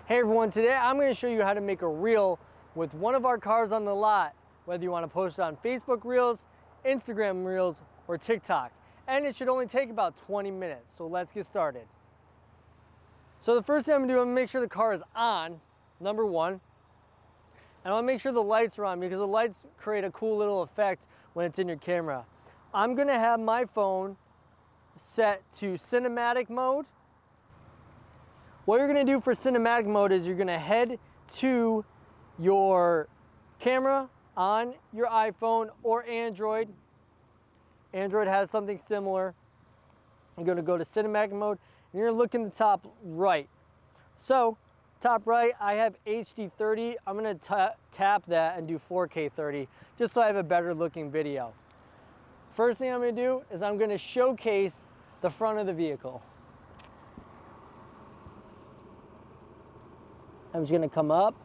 Hey everyone, today I'm going to show you how to make a reel with one of our cars on the lot, whether you want to post it on Facebook Reels, Instagram Reels, or TikTok. And it should only take about 20 minutes, so let's get started. So the first thing I'm going to do, I'm going to make sure the car is on, number one. And I want to make sure the lights are on because the lights create a cool little effect when it's in your camera. I'm going to have my phone set to cinematic mode. What you're going to do for cinematic mode is you're going to head to your camera on your iPhone or Android. Android has something similar. You're going to go to cinematic mode and you're going to look in the top right. So top right, I have HD 30. I'm going to tap that and do 4K 30 just so I have a better looking video. First thing I'm going to do is I'm going to showcase the front of the vehicle. I'm just gonna come up,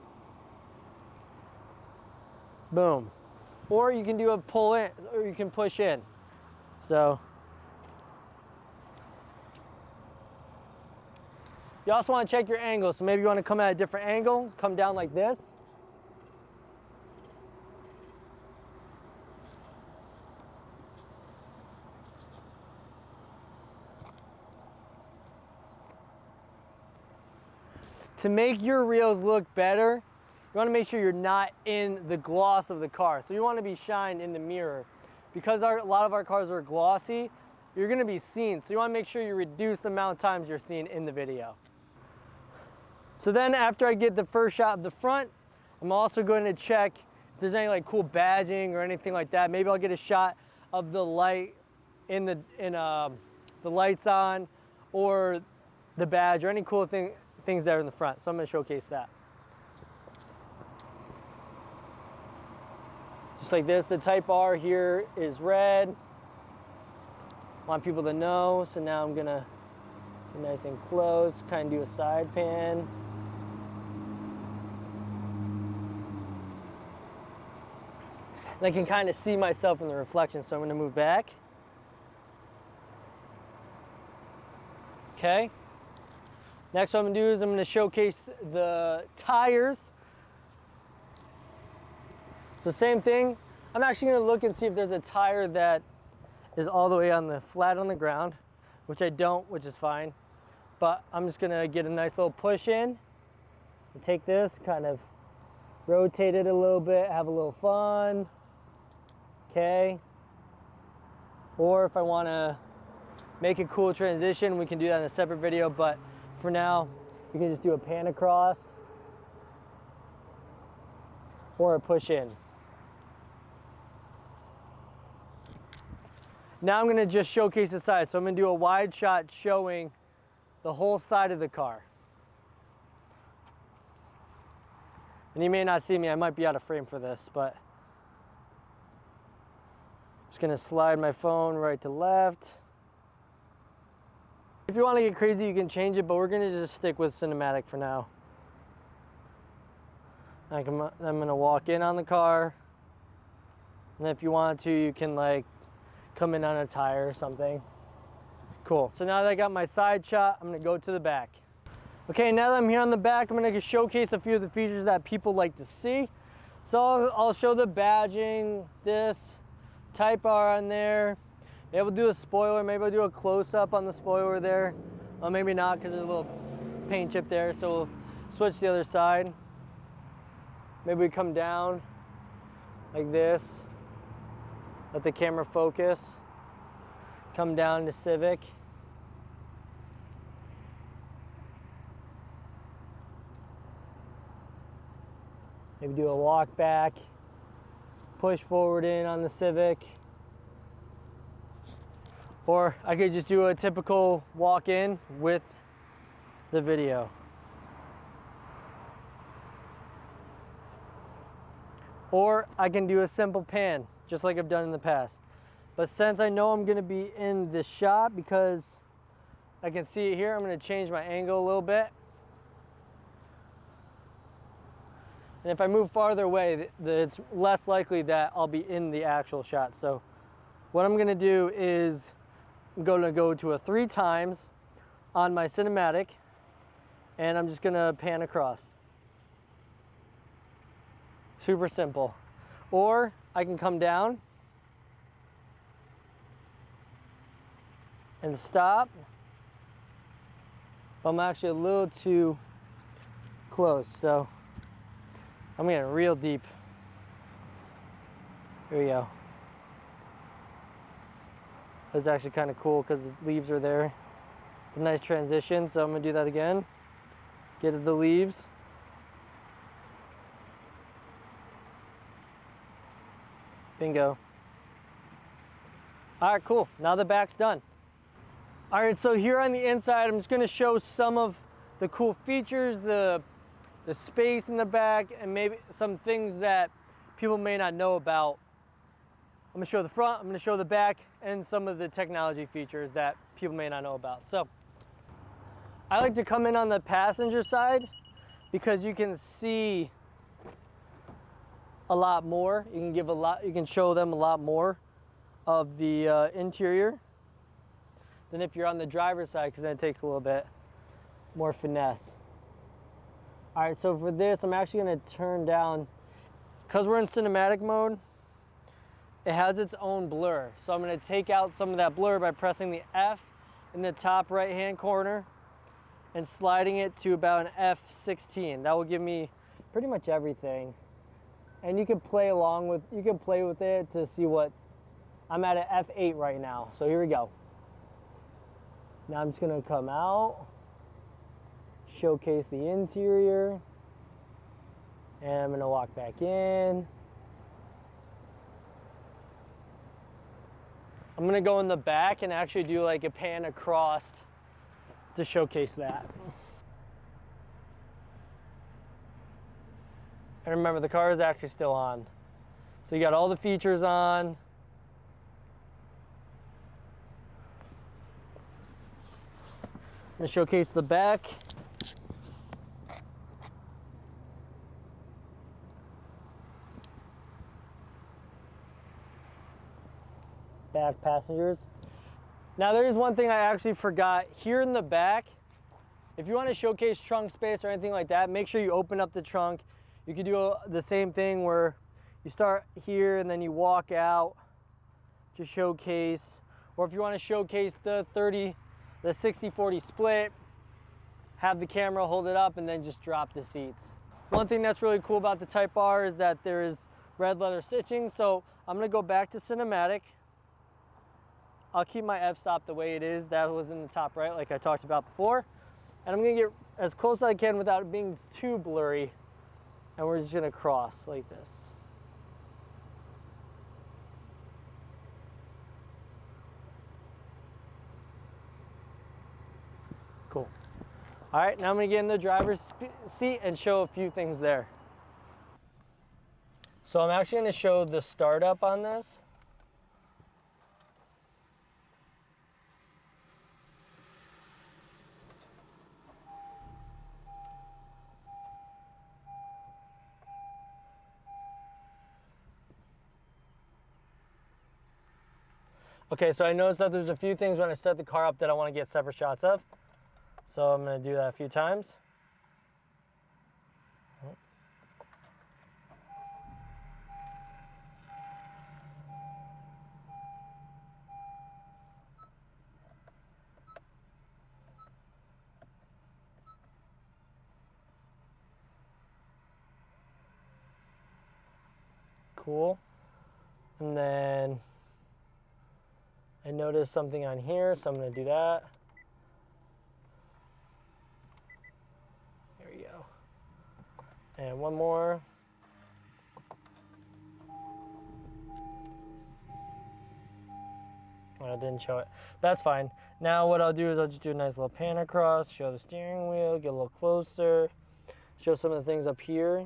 boom. Or you can do a pull in, or you can push in. So, you also wanna check your angle. So maybe you wanna come at a different angle, come down like this. To make your reels look better, you want to make sure you're not in the gloss of the car. So you want to be shined in the mirror. Because a lot of our cars are glossy, you're going to be seen. So you want to make sure you reduce the amount of times you're seen in the video. So then after I get the first shot of the front, I'm also going to check if there's any like cool badging or anything like that. Maybe I'll get a shot of the light the lights on, or the badge, or any cool things that are in the front. So I'm going to showcase that. Just like this, the Type R here is red. Want people to know, so now I'm going to be nice and close, kind of do a side pan. And I can kind of see myself in the reflection, so I'm going to move back. Okay. Next what I'm going to do is I'm going to showcase the tires. So same thing, I'm actually going to look and see if there's a tire that is all the way on the flat on the ground, which I don't, which is fine. But I'm just going to get a nice little push in and take this, kind of rotate it a little bit, have a little fun. Okay. Or if I want to make a cool transition, we can do that in a separate video, but for now, you can just do a pan across or a push in. Now I'm going to just showcase the side. So I'm going to do a wide shot showing the whole side of the car. And you may not see me, I might be out of frame for this, but I'm just going to slide my phone right to left. If you want to get crazy, you can change it, but we're going to just stick with cinematic for now. I'm going to walk in on the car. And if you want to, you can like come in on a tire or something. Cool. So now that I got my side shot, I'm going to go to the back. Okay, now that I'm here on the back, I'm going to showcase a few of the features that people like to see. So I'll show the badging, this Type R on there. Maybe we'll do a spoiler, maybe I'll do a close-up on the spoiler there. Well, maybe not because there's a little paint chip there, so we'll switch to the other side. Maybe we come down like this. Let the camera focus. Come down to Civic. Maybe do a walk back. Push forward in on the Civic. Or I could just do a typical walk-in with the video. Or I can do a simple pan, just like I've done in the past. But since I know I'm gonna be in this shot, because I can see it here, I'm gonna change my angle a little bit. And if I move farther away, it's less likely that I'll be in the actual shot. So what I'm gonna do is I'm going to go to a 3 times on my cinematic. and I'm just gonna pan across. Super simple. Or I can come down and stop. I'm actually a little too close, so I'm getting real deep. Here we go. That's actually kind of cool because the leaves are there. It's a nice transition, so I'm gonna do that again. Get to the leaves. Bingo. All right, cool. Now the back's done. All right, so here on the inside, I'm just gonna show some of the cool features, the space in the back, and maybe some things that people may not know about. I'm gonna show the front, I'm gonna show the back, and some of the technology features that people may not know about. So, I like to come in on the passenger side because you can see a lot more. You can show them a lot more of the interior than if you're on the driver's side, because then it takes a little bit more finesse. All right, so for this, I'm actually gonna turn down, because we're in cinematic mode, it has its own blur. So I'm gonna take out some of that blur by pressing the F in the top right-hand corner and sliding it to about an F16. That will give me pretty much everything. And you can play with it to see what, I'm at an F8 right now. So here we go. Now I'm just gonna come out, showcase the interior, and I'm gonna walk back in. I'm gonna go in the back and actually do like a pan across to showcase that. And remember, the car is actually still on. So you got all the features on. I'm gonna showcase the back. Back passengers. Now there is one thing I actually forgot. Here in the back, if you want to showcase trunk space or anything like that, make sure you open up the trunk. You could do the same thing where you start here and then you walk out to showcase. Or if you want to showcase the 60-40 split, have the camera hold it up and then just drop the seats. One thing that's really cool about the Type R is that there is red leather stitching. So I'm gonna go back to cinematic. I'll keep my f-stop the way it is. That was in the top right, like I talked about before. And I'm gonna get as close as I can without it being too blurry. And we're just gonna cross like this. Cool. All right, now I'm gonna get in the driver's seat and show a few things there. So I'm actually gonna show the startup on this. Okay, so I noticed that there's a few things when I start the car up that I want to get separate shots of. So I'm going to do that a few times. Cool. And then I noticed something on here, so I'm going to do that. There we go. And one more. Oh, I didn't show it. That's fine. Now what I'll do is I'll just do a nice little pan across, show the steering wheel, get a little closer, show some of the things up here.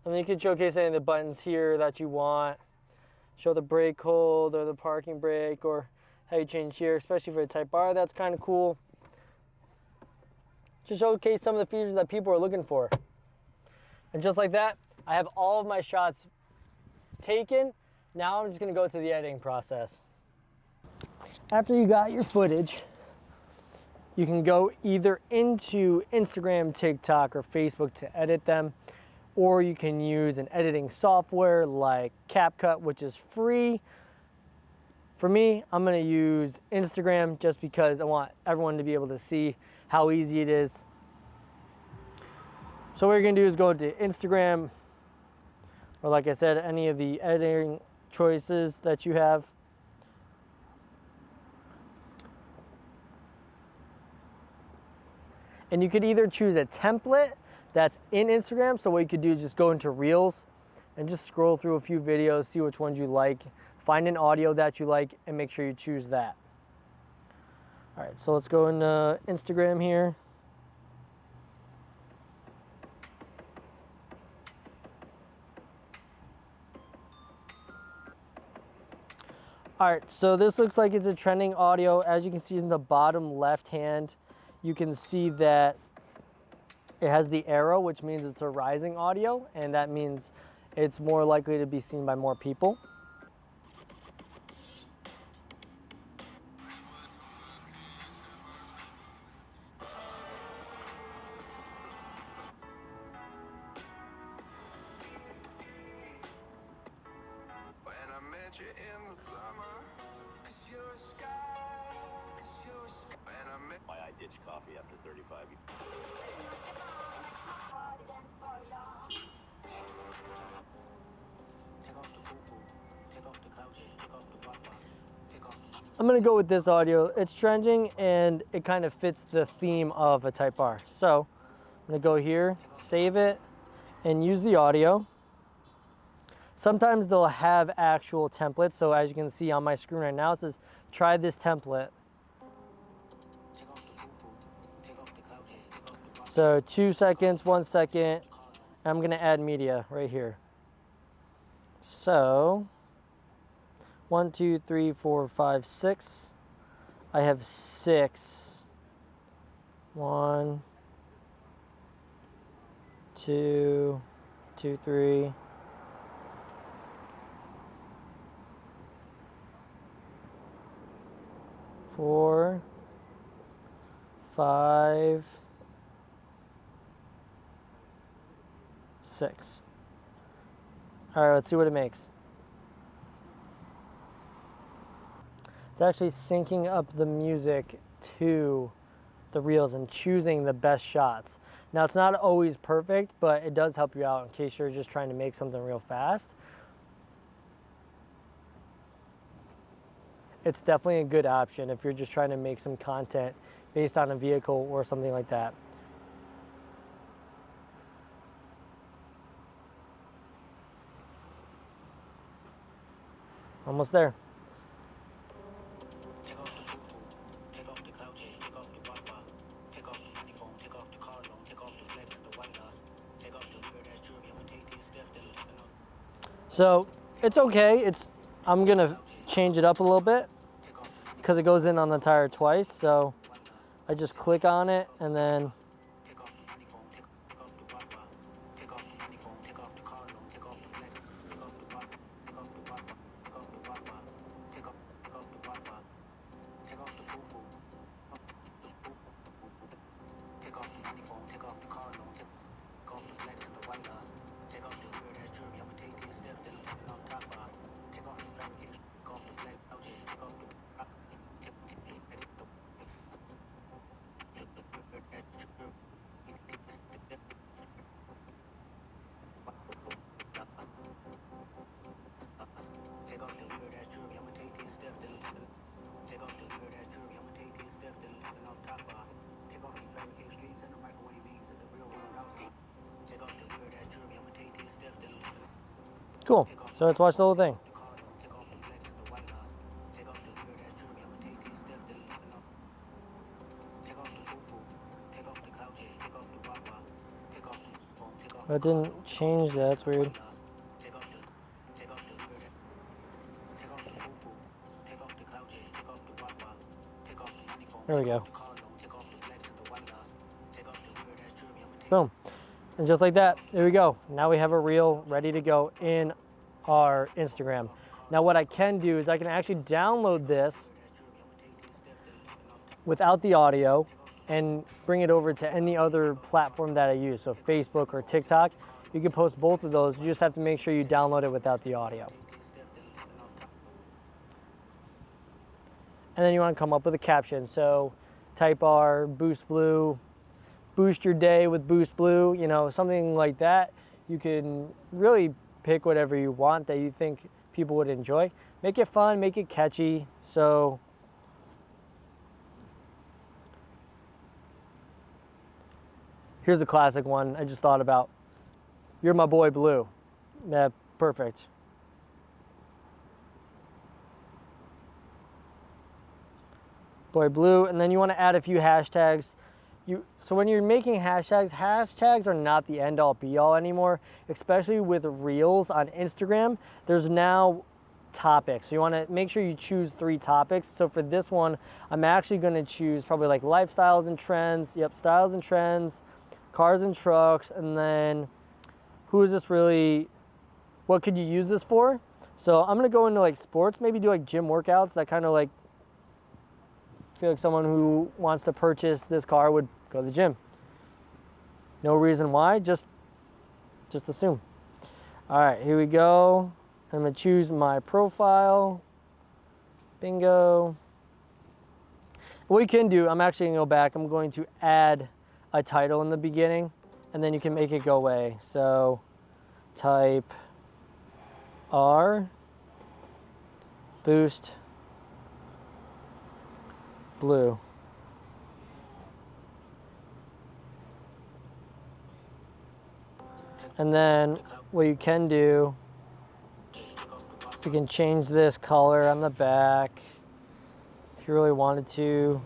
And then you can showcase any of the buttons here that you want. Show the brake hold or the parking brake or how you change here, especially for the Type R. That's kind of cool. Just showcase some of the features that people are looking for. And just like that, I have all of my shots taken. Now I'm just gonna go to the editing process. After you got your footage, you can go either into Instagram, TikTok, or Facebook to edit them, or you can use an editing software like CapCut, which is free. For me, I'm gonna use Instagram just because I want everyone to be able to see how easy it is. So what you're gonna do is go to Instagram, or like I said, any of the editing choices that you have. And you could either choose a template that's in Instagram, so what you could do is just go into Reels and just scroll through a few videos, see which ones you like, find an audio that you like, and make sure you choose that. All right, so let's go into Instagram here. All right, so this looks like it's a trending audio. As you can see in the bottom left hand, you can see that it has the arrow, which means it's a rising audio, and that means it's more likely to be seen by more people. I ditched coffee after 35 years. I'm gonna go with this audio. It's trending and it kind of fits the theme of a Type R. So I'm gonna go here, save it, and use the audio. Sometimes they'll have actual templates. So as you can see on my screen right now, it says, try this template. So 2 seconds, 1 second. I'm gonna add media right here. So 1, 2, 3, 4, 5, 6. I have 6. 1, 2, 2, 3. 4, 5, 6. All right, let's see what it makes. It's actually syncing up the music to the reels and choosing the best shots. Now, it's not always perfect, but it does help you out in case you're just trying to make something real fast. It's definitely a good option if you're just trying to make some content based on a vehicle or something like that. Almost there. So it's okay. I'm gonna change it up a little bit because it goes in on the tire twice. So I just click on it and then cool. So let's watch the whole thing. That didn't change that. That's weird. There we go. Boom. And just like that, there we go. Now we have a reel ready to go in our Instagram. Now what I can do is I can actually download this without the audio and bring it over to any other platform that I use. So Facebook or TikTok, you can post both of those. You just have to make sure you download it without the audio. And then you want to come up with a caption. So type R, Boost Blue, boost your day with Boost Blue, you know, something like that. You can really pick whatever you want that you think people would enjoy. Make it fun, make it catchy. So here's a classic one I just thought about. You're my boy Blue. Yeah, perfect. Boy Blue, and then you want to add a few hashtags. So when you're making hashtags are not the end all be all anymore, especially with Reels on Instagram. There's now topics. So you want to make sure you choose 3 topics. So for this one, I'm actually going to choose probably like lifestyles and trends. Yep, styles and trends, cars and trucks, and then who is this really, what could you use this for? So I'm going to go into like sports, maybe do like gym workouts. That kind of like, I feel like someone who wants to purchase this car would go to the gym. No reason why, just assume. All right, here we go. I'm gonna choose my profile. Bingo. What you can do, I'm actually gonna go back. I'm going to add a title in the beginning, and then you can make it go away. So type R, Boost Blue. And then what you can do, you can change this color on the back if you really wanted to.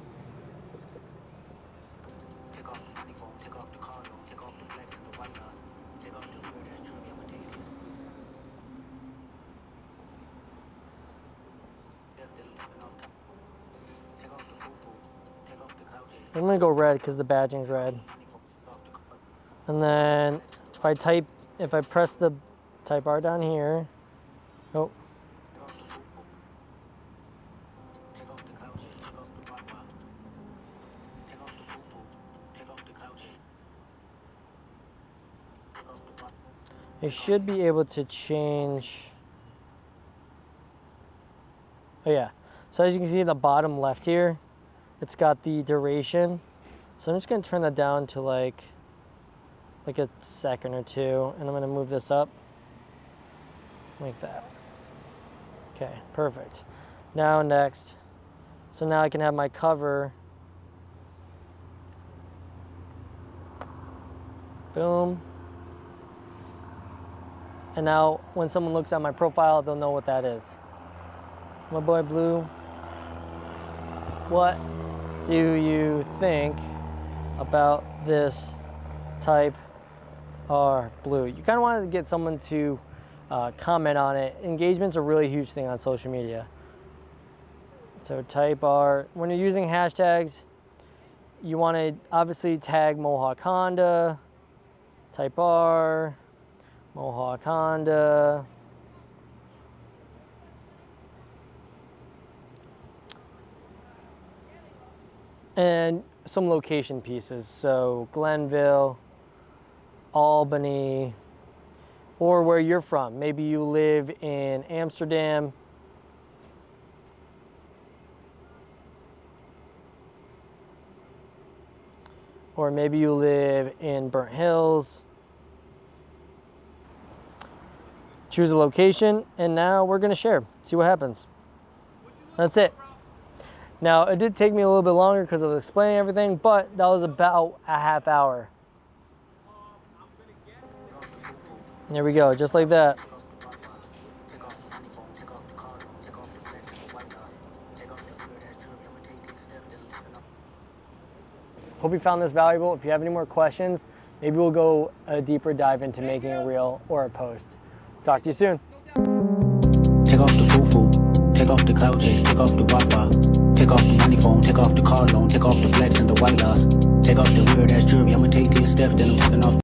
I'm gonna go red because the badging's red. And then if I press the type R down here, oh. You should be able to change. Oh yeah, so as you can see in the bottom left here, it's got the duration. So I'm just gonna turn that down to like a second or two, and I'm gonna move this up like that. Okay, perfect. Now next, so now I can have my cover. Boom. And now when someone looks at my profile, they'll know what that is. My boy Blue, what do you think about this type R Blue? You kind of want to get someone to comment on it. Engagement's a really huge thing on social media. So type R, when you're using hashtags, you want to obviously tag Mohawk Honda, type R, Mohawk Honda. And some location pieces, so Glenville, Albany, or where you're from. Maybe you live in Amsterdam. Or maybe you live in Burnt Hills. Choose a location, and now we're gonna share. See what happens. That's it. Now, it did take me a little bit longer because I was explaining everything, but that was about a half hour. There we go, just like that. Hope you found this valuable. If you have any more questions, maybe we'll go a deeper dive into making a reel or a post. Talk to you soon. Take off the foo-foo, take off the cloud chase, take off the Wi-Fi, take off the money phone, take off the car loan, take off the flex and the white loss, take off the weird ass jewelry. I'ma take 10 steps, then I'm taking off.